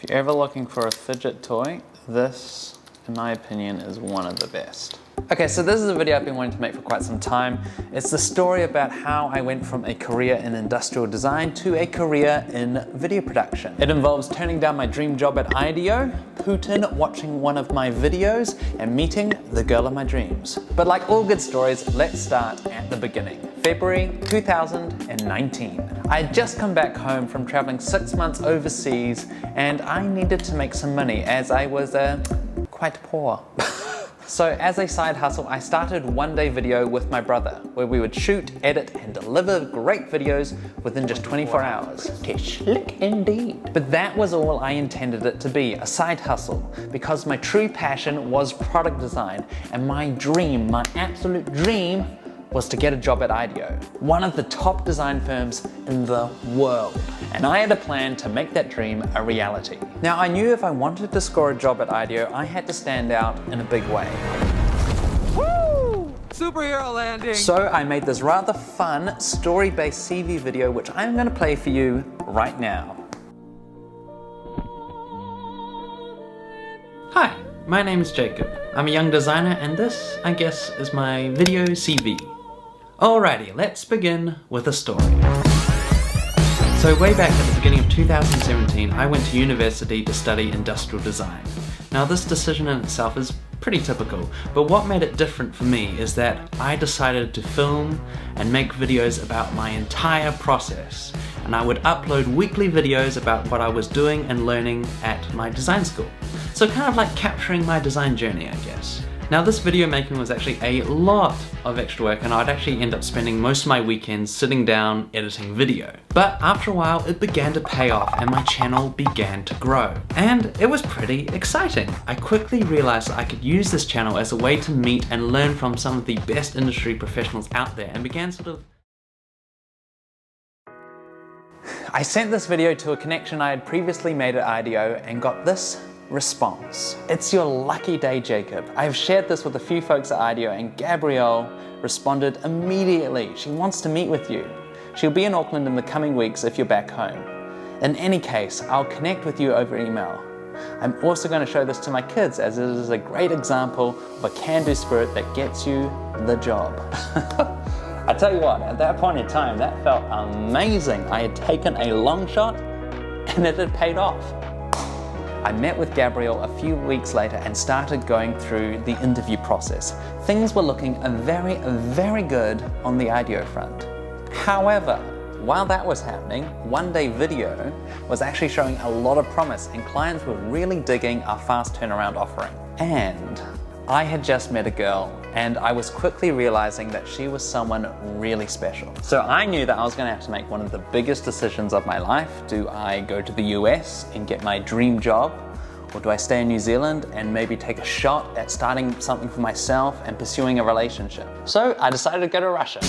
If you're ever looking for a fidget toy, this, in my opinion, is one of the best. Okay, so this is a video I've been wanting to make for quite some time. It's the story about how I went from a career in industrial design to a career in video production. It involves turning down my dream job at Ideo, Putin watching one of my videos, and meeting the girl of my dreams. But like all good stories, let's start at the beginning. February 2019. I had just come back home from traveling 6 months overseas, and I needed to make some money as I was quite poor. So as a side hustle, I started one day video with my brother, where we would shoot, edit, and deliver great videos within just 24 hours. Slick indeed. But that was all I intended it to be, a side hustle, because my true passion was product design, and my dream, my absolute dream, was to get a job at Ideo, one of the top design firms in the world. And I had a plan to make that dream a reality. Now I knew if I wanted to score a job at Ideo, I had to stand out in a big way. Woo! Superhero landing! So I made this rather fun, story-based CV video, which I'm gonna play for you right now. Hi, my name is Jacob. I'm a young designer, and this, I guess, is my video CV. Alrighty, let's begin with a story. So way back at the beginning of 2017, I went to university to study industrial design. Now this decision in itself is pretty typical, but what made it different for me is that I decided to film and make videos about my entire process, and I would upload weekly videos about what I was doing and learning at my design school. So kind of like capturing my design journey, I guess. Now this video making was actually a lot of extra work, and I'd actually end up spending most of my weekends sitting down editing video. But after a while it began to pay off and my channel began to grow. And it was pretty exciting. I quickly realized that I could use this channel as a way to meet and learn from some of the best industry professionals out there, and began sort of... I sent this video to a connection I had previously made at Ideo and got this response. It's your lucky day, Jacob. I've shared this with a few folks at Ideo, and Gabrielle responded immediately. She wants to meet with you. She'll be in Auckland in the coming weeks if you're back home. In any case, I'll connect with you over email. I'm also going to show this to my kids, as it is a great example of a can-do spirit that gets you the job. I tell you what, at that point in time, that felt amazing. I had taken a long shot and it had paid off. I met with Gabrielle a few weeks later and started going through the interview process. Things were looking very good on the Ideo front. However, while that was happening, one day video was actually showing a lot of promise, and clients were really digging our fast turnaround offering. And I had just met a girl, and I was quickly realizing that she was someone really special. So I knew that I was going to have to make one of the biggest decisions of my life. Do I go to the US and get my dream job? Or do I stay in New Zealand and maybe take a shot at starting something for myself and pursuing a relationship? So I decided to go to Russia.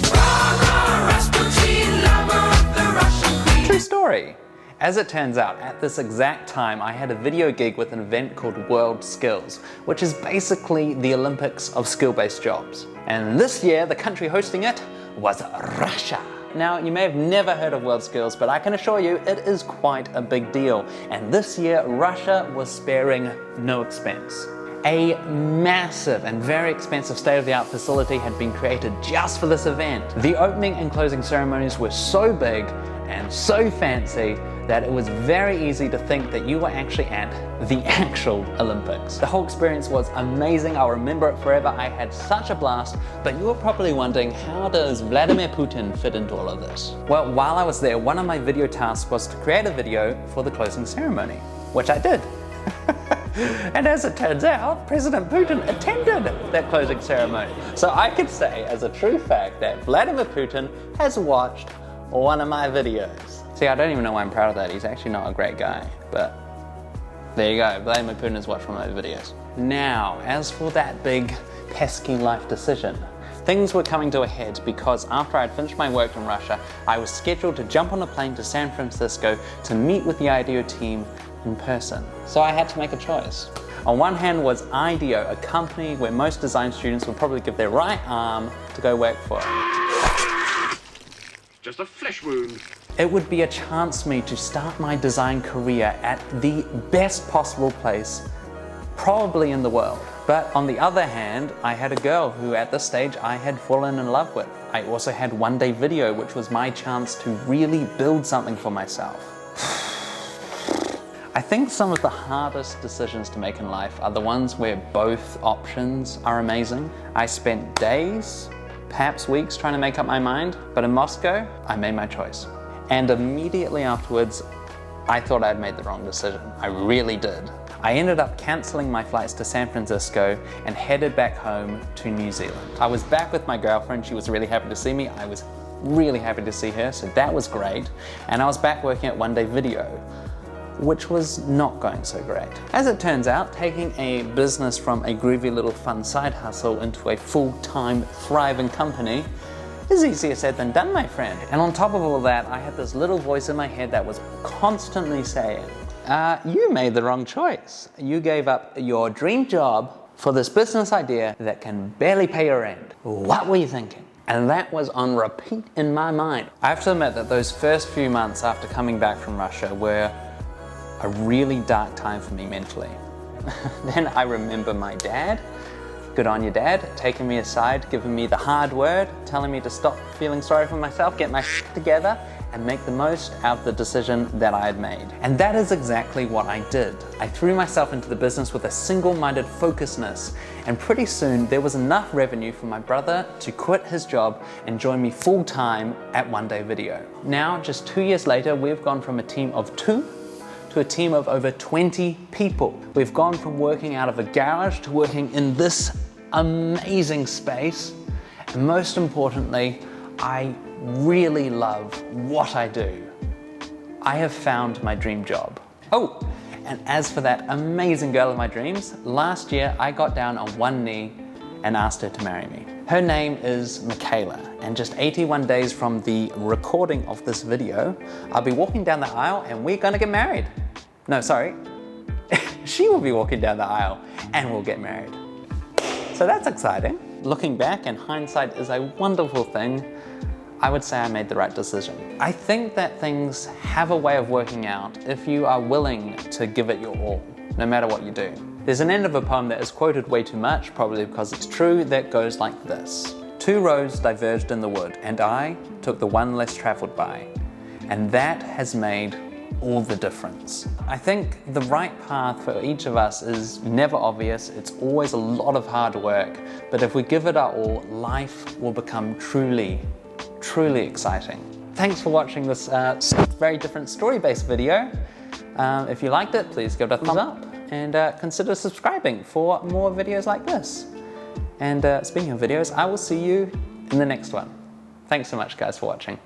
True story. As it turns out, at this exact time, I had a video gig with an event called World Skills, which is basically the Olympics of skill-based jobs. And this year, the country hosting it was Russia. Now, you may have never heard of World Skills, but I can assure you it is quite a big deal. And this year, Russia was sparing no expense. A massive and very expensive state-of-the-art facility had been created just for this event. The opening and closing ceremonies were so big and so fancy that it was very easy to think that you were actually at the actual Olympics. The whole experience was amazing. I'll remember it forever. I had such a blast, but you were probably wondering, how does Vladimir Putin fit into all of this? Well, while I was there, one of my video tasks was to create a video for the closing ceremony, which I did. And as it turns out, President Putin attended that closing ceremony. So I could say as a true fact that Vladimir Putin has watched one of my videos. See, I don't even know why I'm proud of that. He's actually not a great guy, but there you go. Vladimir Putin has watched one of my videos. Now, as for that big pesky life decision, things were coming to a head because after I'd finished my work in Russia, I was scheduled to jump on a plane to San Francisco to meet with the Ideo team in person. So I had to make a choice. On one hand was Ideo, a company where most design students would probably give their right arm to go work for. Just a flesh wound. It would be a chance for me to start my design career at the best possible place, probably in the world. But on the other hand, I had a girl who at this stage I had fallen in love with. I also had One Day Video, which was my chance to really build something for myself. I think some of the hardest decisions to make in life are the ones where both options are amazing. I spent days, perhaps weeks, trying to make up my mind, but in Moscow, I made my choice. And immediately afterwards, I thought I'd made the wrong decision. I really did. I ended up cancelling my flights to San Francisco and headed back home to New Zealand. I was back with my girlfriend. She was really happy to see me. I was really happy to see her, so that was great. And I was back working at One Day Video, which was not going so great. As it turns out, taking a business from a groovy little fun side hustle into a full-time thriving company is easier said than done, my friend. And on top of all that, I had this little voice in my head that was constantly saying, you made the wrong choice. You gave up your dream job for this business idea that can barely pay your rent. What were you thinking? And that was on repeat in my mind. I have to admit that those first few months after coming back from Russia were a really dark time for me mentally. Then I remember my dad, good on you dad, taking me aside, giving me the hard word, telling me to stop feeling sorry for myself, get my shit together, and make the most out of the decision that I had made. And that is exactly what I did. I threw myself into the business with a single-minded focusedness, and pretty soon there was enough revenue for my brother to quit his job and join me full-time at One Day Video. Now, just 2 years later, we've gone from a team of 2 to a team of over 20 people. We've gone from working out of a garage to working in this amazing space. And most importantly, I really love what I do. I have found my dream job. Oh, and as for that amazing girl of my dreams, last year I got down on one knee and asked her to marry me. Her name is Michaela, and just 81 days from the recording of this video, I'll be walking down the aisle and we're gonna get married. No, sorry. She will be walking down the aisle and we'll get married. So that's exciting. Looking back, and hindsight is a wonderful thing, I would say I made the right decision. I think that things have a way of working out if you are willing to give it your all, no matter what you do. There's an end of a poem that is quoted way too much, probably because it's true, that goes like this. 2 roads diverged in the wood, and I took the one less traveled by, and that has made all the difference. I think the right path for each of us is never obvious. It's always a lot of hard work, but if we give it our all, life will become truly exciting. Thanks for watching this very different story-based video. If you liked it, please give it a thumbs up and consider subscribing for more videos like this. And speaking of videos, I will see you in the next one. Thanks so much, guys, for watching.